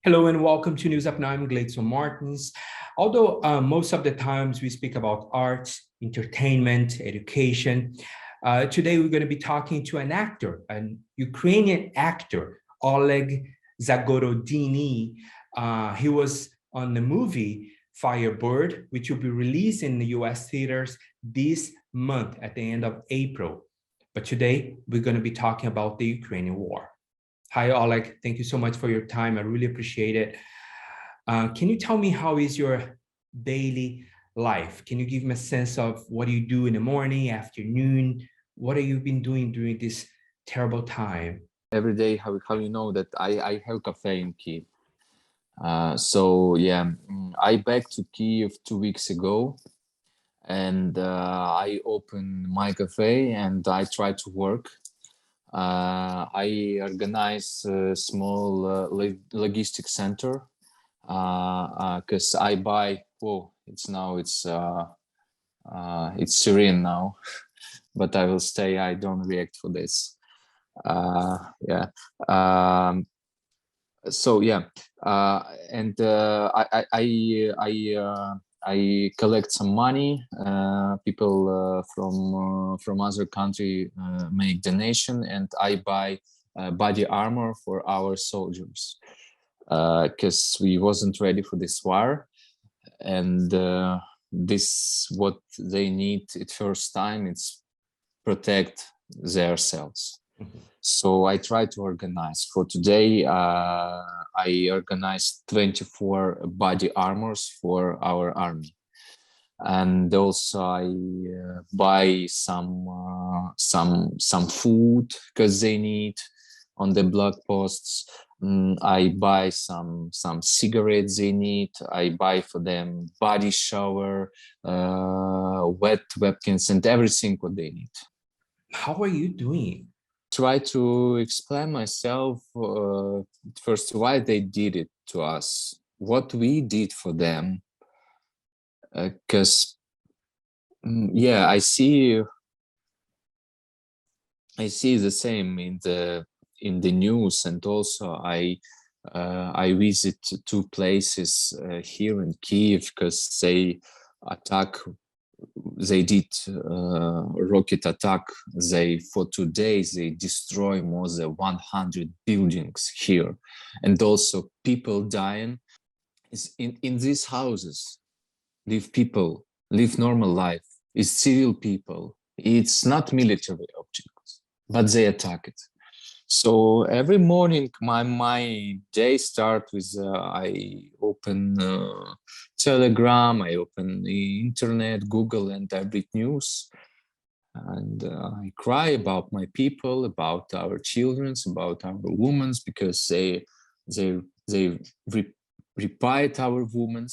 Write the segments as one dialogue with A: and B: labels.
A: Hello and welcome to News Up Now. I'm Gleidson Martins. Although most of the times we speak about arts, entertainment, education, today we're going to be talking to an actor, an Ukrainian actor, Oleg Zagorodnii. He was on the movie Firebird, which will be released in the US theaters this month at the end of April. But today we're going to be talking about the Ukrainian war. Hi, Oleg. Thank you so much for your time. I really appreciate it. Can you tell me how is your daily life? Can you give me a sense of what do you do in the morning, afternoon? What have you been doing during this terrible time?
B: Every day, how you know that I have cafe in Kiev. So yeah, I back to Kiev 2 weeks ago, and I open my cafe and I try to work. I organize a small logistic center because I buy. Oh, it's Syrian now, but I will stay. I don't react for this. Yeah. So yeah, and I collect some money. People from other country make donation, and I buy body armor for our soldiers because we wasn't ready for this war, and this what they need at first time. It's protect themselves.
A: Mhm.
B: So I try to organize. For today, I organized 24 body armors for our army, and also I buy some food because they need on the block posts. I buy some cigarettes they need. I buy for them body shower, wet webkins, and everything what they need.
A: How are you doing?
B: Try to explain myself first why they did it to us, what we did for them, because yeah, I see the same in the news, and also I visit two places here in Kiev because they did rocket attack. For 2 days they destroy more than 100 buildings here, and also people dying. In these houses live normal life. It's civil people. It's not military objects, but they attack it. So every morning my day start with I open Telegram, I open the internet, Google, and I read news, and I cry about my people, about our children, about our women, because they repied our women.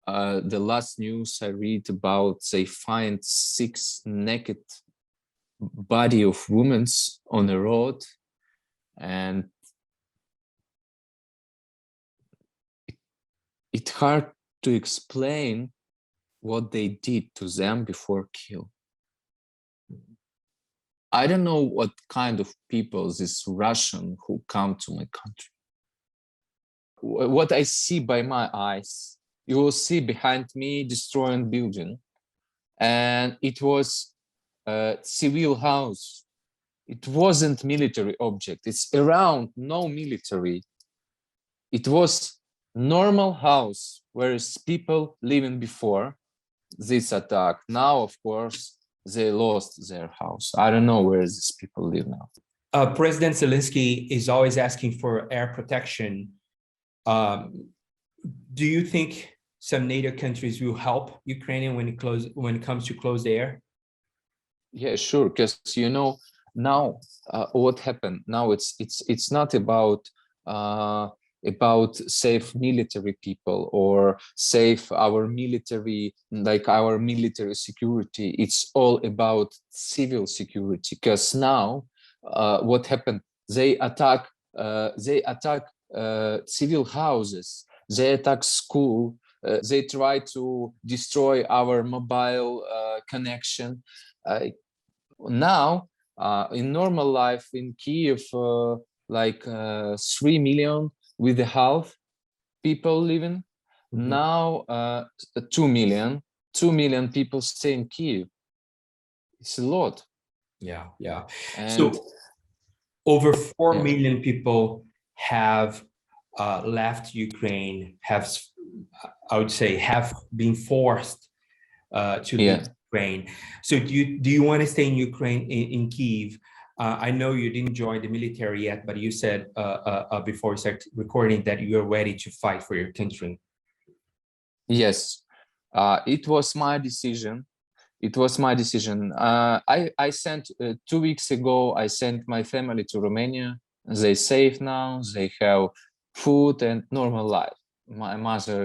B: The last news I read about, they find 6 naked body of women on the road, and it's hard to explain what they did to them before kill. I don't know what kind of people this Russian who come to my country. What I see by my eyes, you will see behind me destroying building, and it was a civil house. It wasn't military object. It's around no military. It was normal house, whereas people living before this attack. Now, of course, they lost their house. I don't know where these people live now.
A: President Zelensky is always asking for air protection. Do you think some NATO countries will help Ukraine when it comes to close the air?
B: Yeah, sure. Because now what happened now, it's not about save military people or save our military, like our military security. It's all about civil security, because now what happened, they attack civil houses, they attack school, they try to destroy our mobile connection. Now in normal life in Kiev, 3 million with the half people living.
A: Mhm.
B: Now 2 million people stay in Kiev. It's a lot.
A: Yeah, yeah.
B: And
A: So over 4
B: yeah,
A: million people have left Ukraine, I would say, have been forced to leave
B: yeah.
A: Ukraine. So do you want to stay in Ukraine, in Kyiv? I know you didn't join the military yet, but you said before we started recording that you're ready to fight for your country.
B: Yes, it was my decision. It was my decision. I sent 2 weeks ago. I sent my family to Romania. They safe now. They have food and normal life. My mother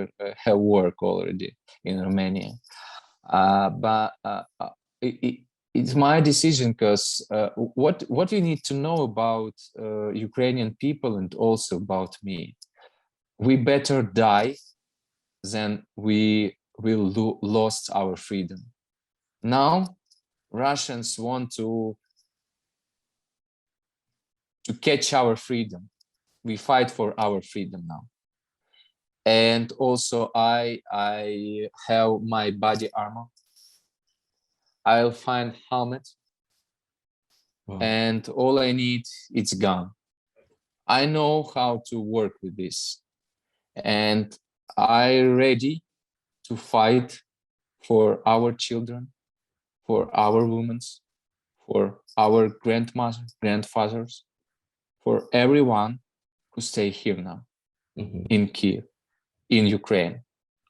B: have work already in Romania. But it's my decision because what you need to know about Ukrainian people and also about me. We better die than we will lost our freedom. Now Russians want to catch our freedom. We fight for our freedom now. And also I have my body armor. I'll find helmet.
A: Wow.
B: And all I need is gun. I know how to work with this. And I ready to fight for our children, for our women, for our grandfathers, for everyone who stay here now
A: Mhm.
B: in Kiev, in Ukraine.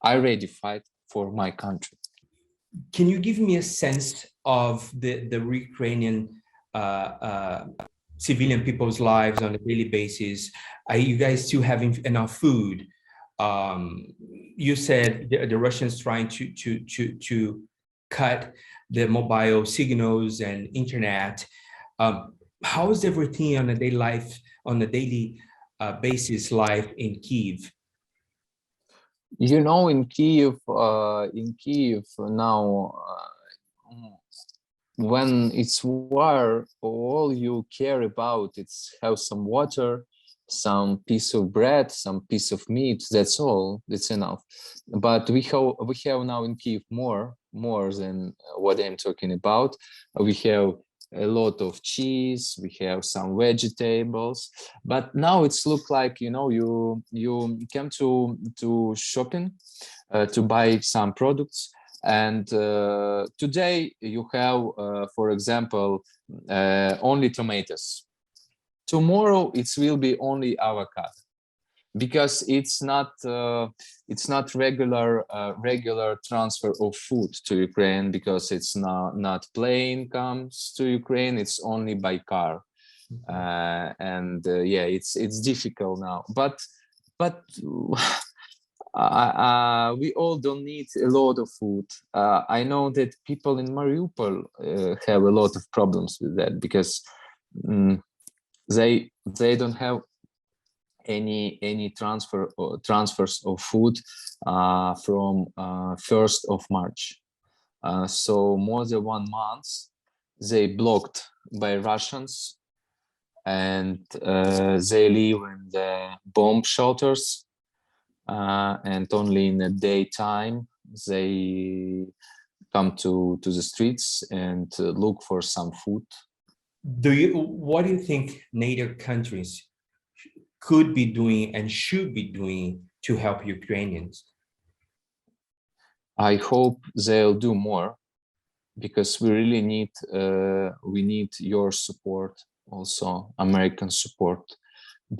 B: I ready fight for my country.
A: Can you give me a sense of the Ukrainian civilian people's lives on a daily basis? Are you guys still having enough food? You said the Russians trying to cut the mobile signals and internet. How is everything on a daily basis life in Kyiv?
B: You know, in Kiev now, when it's war, all you care about it's have some water, some piece of bread, some piece of meat. That's all. That's enough. But we have now in Kiev more than what I'm talking about. We have a lot of cheese. We have some vegetables. But now it's look like, you know, you come to shopping to buy some products. And today you have, for example, only tomatoes. Tomorrow it will be only avocado, because it's not regular transfer of food to Ukraine, because it's not plane comes to Ukraine. It's only by car, and yeah, it's difficult now. But we all don't need a lot of food. I know that people in Mariupol have a lot of problems with that, because they don't have any transfers of food from 1st of March. So more than 1 month they blocked by Russians, and they live in the bomb shelters. And only in the daytime they come to the streets and look for some food.
A: What do you think NATO countries could be doing and should be doing to help Ukrainians?
B: I hope they'll do more, because we really need your support, also American support.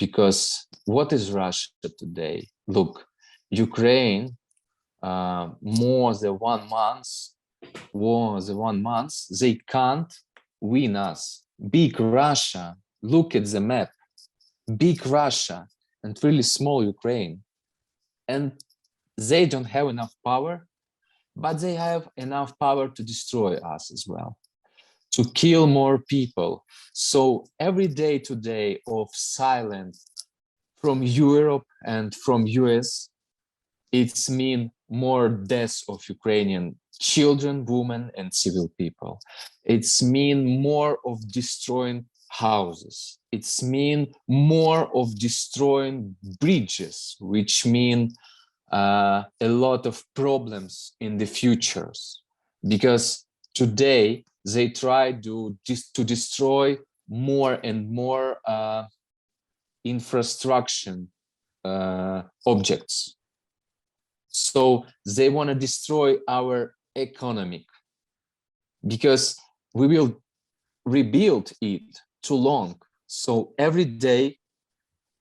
B: Because what is Russia today? Look, Ukraine, more than 1 month, they can't win us. Big Russia, look at the map. Big Russia and really small Ukraine. And they don't have enough power, but they have enough power to destroy us as well, to kill more people. So every day today of silence from Europe and from US, it's mean more deaths of Ukrainian children, women, and civil people. It's mean more of destroying houses. It's mean more of destroying bridges, which mean a lot of problems in the futures, because today they try to destroy more and more infrastructure objects. So they want to destroy our economic, because we will rebuild it too long. So every day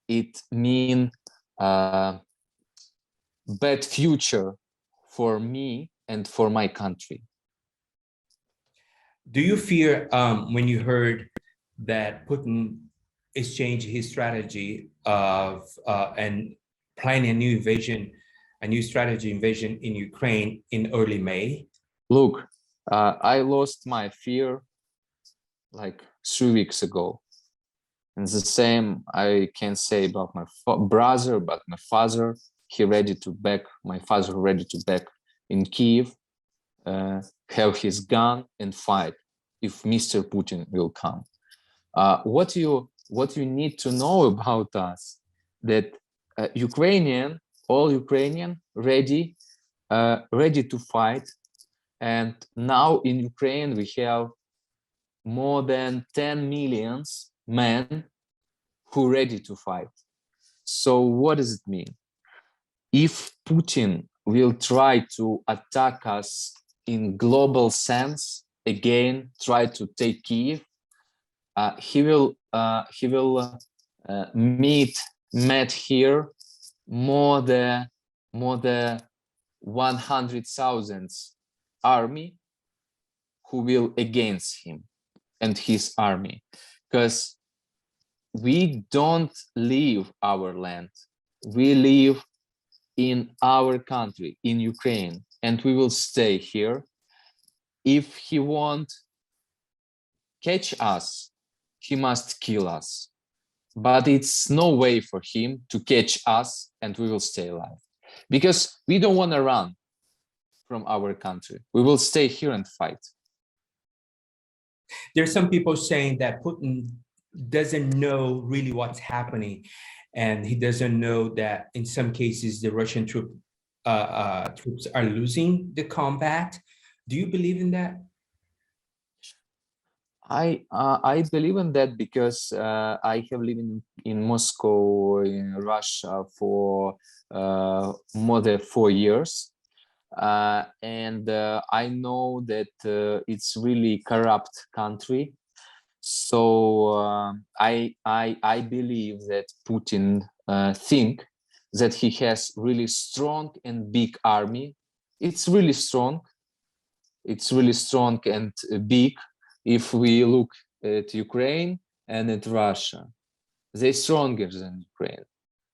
B: it means bad future for me and for my country.
A: Do you fear when you heard that Putin is changing his strategy of and planning a new strategy invasion in Ukraine in early May?
B: Look, I lost my fear like 3 weeks ago. And the same I can say about my brother, about my father. My father ready to back in Kiev, have his gun and fight if Mr. Putin will come. What you need to know about us, that all Ukrainian ready to fight. And now in Ukraine we have more than 10 million men who ready to fight. So what does it mean? If Putin will try to attack us in global sense, again, try to take Kiev, he will met here more than 100,000 army who will against him and his army, because we don't leave our land, we live in our country, in Ukraine, and we will stay here. If he won't catch us, he must kill us. But it's no way for him to catch us and we will stay alive. Because we don't want to run from our country. We will stay here and fight.
A: There's some people saying that Putin doesn't know really what's happening, and he doesn't know that in some cases the Russian troops are losing the combat. Do you believe in that?
B: I believe in that because I have lived in Moscow, in Russia, for more than 4 years. And I know that it's really corrupt country. So I believe that Putin think that he has really strong and big army. It's really strong. It's really strong and big. If we look at Ukraine and at Russia, they're stronger than Ukraine.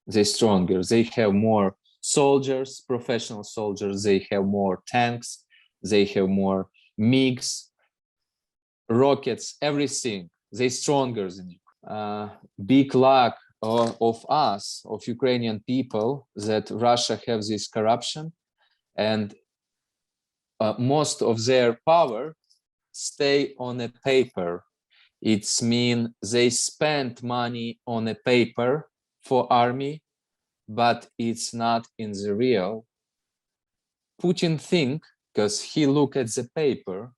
B: They're stronger. They have more soldiers, professional soldiers. They have more tanks. They have more MiGs, rockets, everything. They're stronger than Ukraine. Big luck of us, of Ukrainian people, that Russia has this corruption, and most of their power stay on a paper. It's mean they spend money on a paper for army, but it's not in the real. Putin think, because he look at the paper,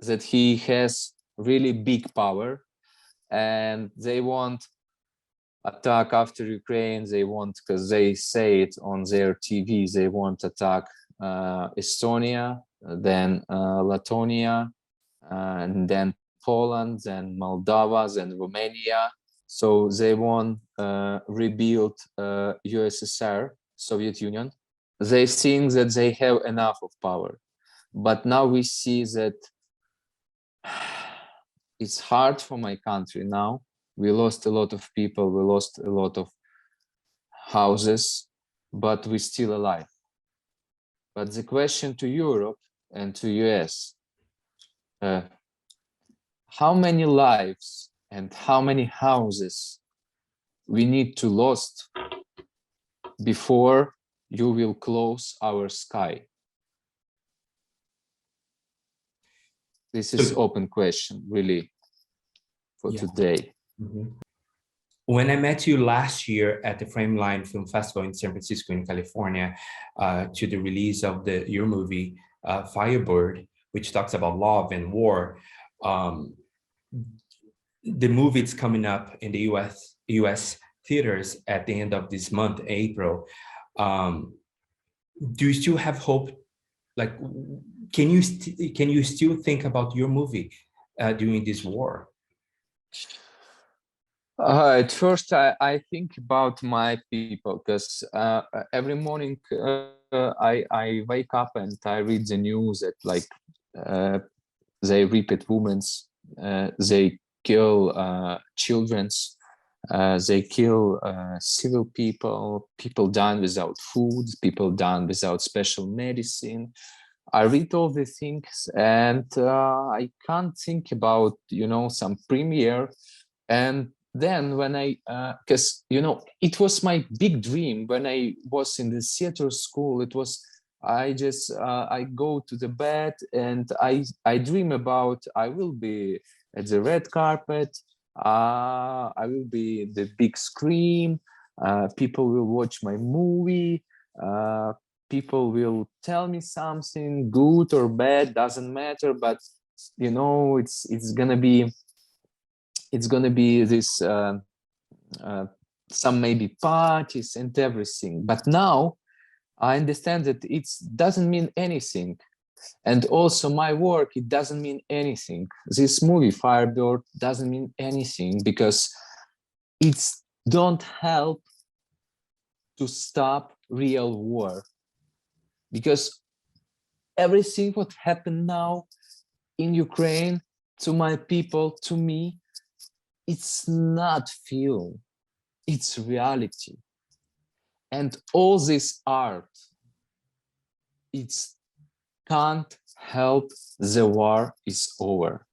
B: that he has really big power, and they want attack after Ukraine. They want, because they say it on their TV, they want attack Estonia, then Lithuania, and then Poland, then Moldova, then Romania. So they want rebuild USSR, Soviet Union. They think that they have enough of power, but now we see that it's hard for my country now. We lost a lot of people, we lost a lot of houses, but we're still alive. But the question to Europe and to US, how many lives and how many houses we need to lost before you will close our sky? This is open question, really. for
A: Yeah.
B: today.
A: Mhm. When I met you last year at the Frameline Film Festival in San Francisco in California, to the release of your movie Firebird, which talks about love and war, um, the movie is coming up in the US theaters at the end of this month, April. Do you still have hope? Like, can you still think about your movie during this war?
B: At first, I think about my people, because every morning I wake up and I read the news that like they repeat women's, they kill children's, they kill civil people, people dying without food, people dying without special medicine. I read all the things and I can't think about, you know, some premiere. And then when I, because, you know, it was my big dream when I was in the theater school. It was, I just, I go to the bed and I dream about, I will be at the red carpet, I will be the big screen, people will watch my movie, people will tell me something good or bad, doesn't matter, but you know, it's gonna be this some maybe parties and everything. But now I understand that it doesn't mean anything, and also my work, it doesn't mean anything. This movie Firebird doesn't mean anything because it's don't help to stop real war, because everything what happened now in Ukraine to my people, to me, it's not film, it's reality. And all this art, it can't help the war is over.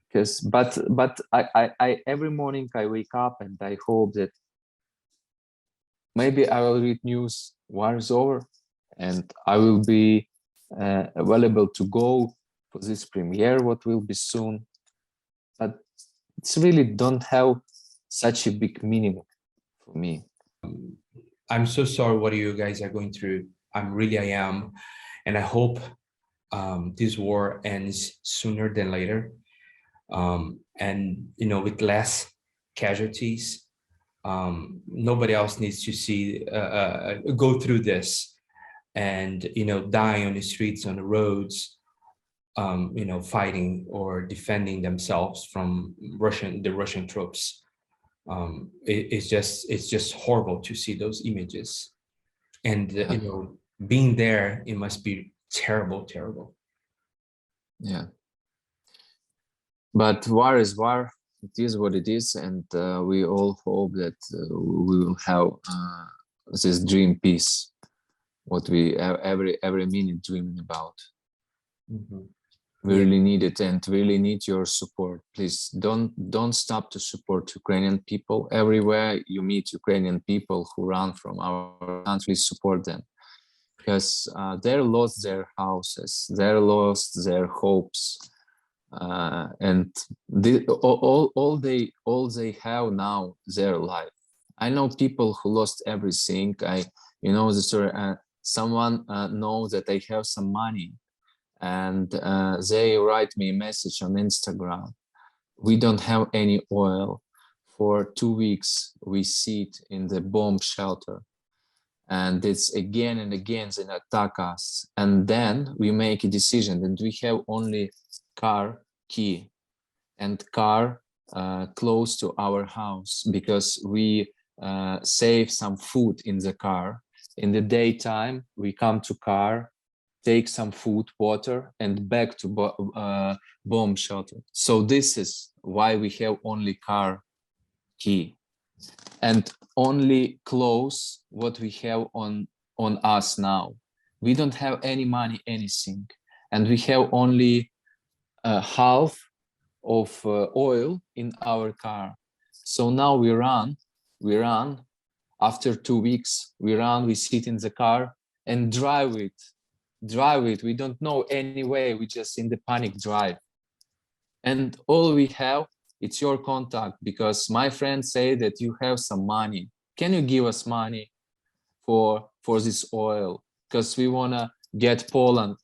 B: Because but I every morning I wake up and I hope that maybe I will read news, war is over, and I will be available to go for this premiere, what will be soon. But it's really don't have such a big meaning for me.
A: I'm so sorry what you guys are going through. I am. And I hope this war ends sooner than later. And, you know, with less casualties. Nobody else needs to see, go through this and, you know, die on the streets, on the roads, you know, fighting or defending themselves from the Russian troops. It's just horrible to see those images, and you know, being there, it must be terrible.
B: Yeah, but war is war. It is what it is, and we all hope that we will have this dream peace, what we every minute dreaming about. We really need it, and really need your support. Please don't stop to support Ukrainian people. Everywhere you meet Ukrainian people who run from our country, support them, because they lost their houses, they lost their hopes, and all they have now their life. I know people who lost everything. You know the story. Someone knows that I have some money, and they write me a message on Instagram. We don't have any oil. For 2 weeks, we sit in the bomb shelter. And it's again and again they attack us. And then we make a decision, and we have only car key and car close to our house, because we save some food in the car. In the daytime, we come to car, take some food, water, and back to bomb shelter. So this is why we have only car key and only clothes what we have on us now. We don't have any money, anything, and we have only half of oil in our car. So now we run. After 2 weeks, we sit in the car and drive it. We don't know any way, we just in the panic drive. And all we have, it's your contact, because my friends say that you have some money. Can you give us money for this oil? Because we want to get Poland,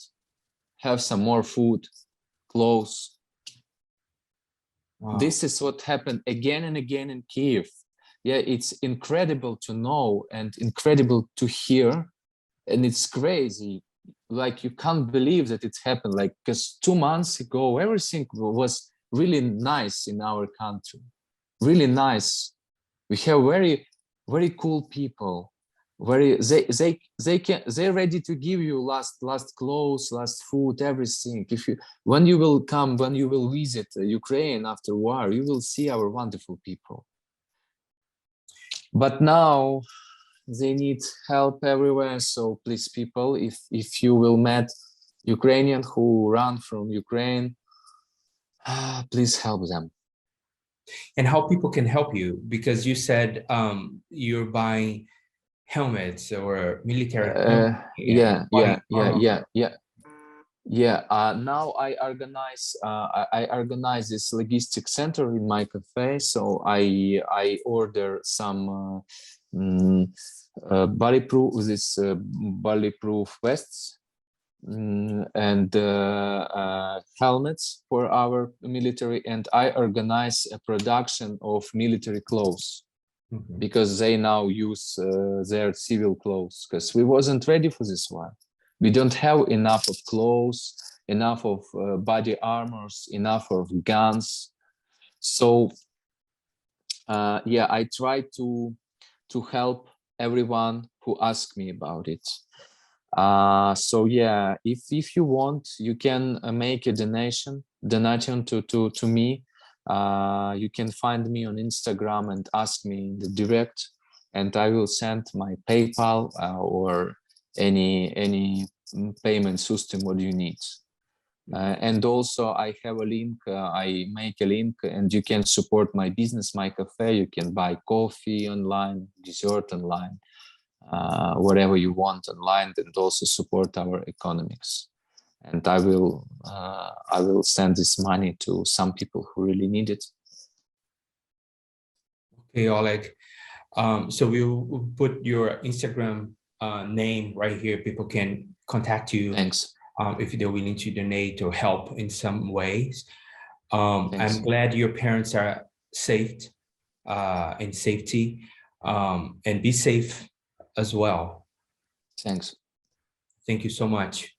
B: have some more food, clothes.
A: Wow.
B: This is what happened again and again in Kiev. Yeah, it's incredible to know and incredible to hear. And it's crazy. Like, you can't believe that it's happened. Like, because 2 months ago, everything was really nice in our country. Really nice. We have very, very cool people. They're ready to give you last clothes, last food, everything. When you will visit Ukraine after war, you will see our wonderful people. But now they need help everywhere. So please, people, if you will meet Ukrainian who run from Ukraine, please help them.
A: And how people can help you, because you said you're buying helmets or military
B: Now I organize this logistic center in my cafe. So I order some bulletproof vests and helmets for our military, and I organize a production of military clothes. Because they now use their civil clothes, because we wasn't ready for this one. We don't have enough of clothes, enough of body armors, enough of guns. So yeah, I try to help everyone who asks me about it. So yeah, if you want, you can make a donation to me. You can find me on Instagram and ask me in the direct, and I will send my PayPal or any payment system what you need. And also I have a link, I make a link, and you can support my business, my cafe. You can buy coffee online, dessert online, whatever you want online, and also support our economics. And I will send this money to some people who really need it.
A: Okay, Oleg. So we'll put your Instagram name right here. People can contact you.
B: Thanks.
A: If they're willing to donate or help in some ways. I'm glad your parents are safe, in safety, and be safe as well.
B: Thanks.
A: Thank you so much.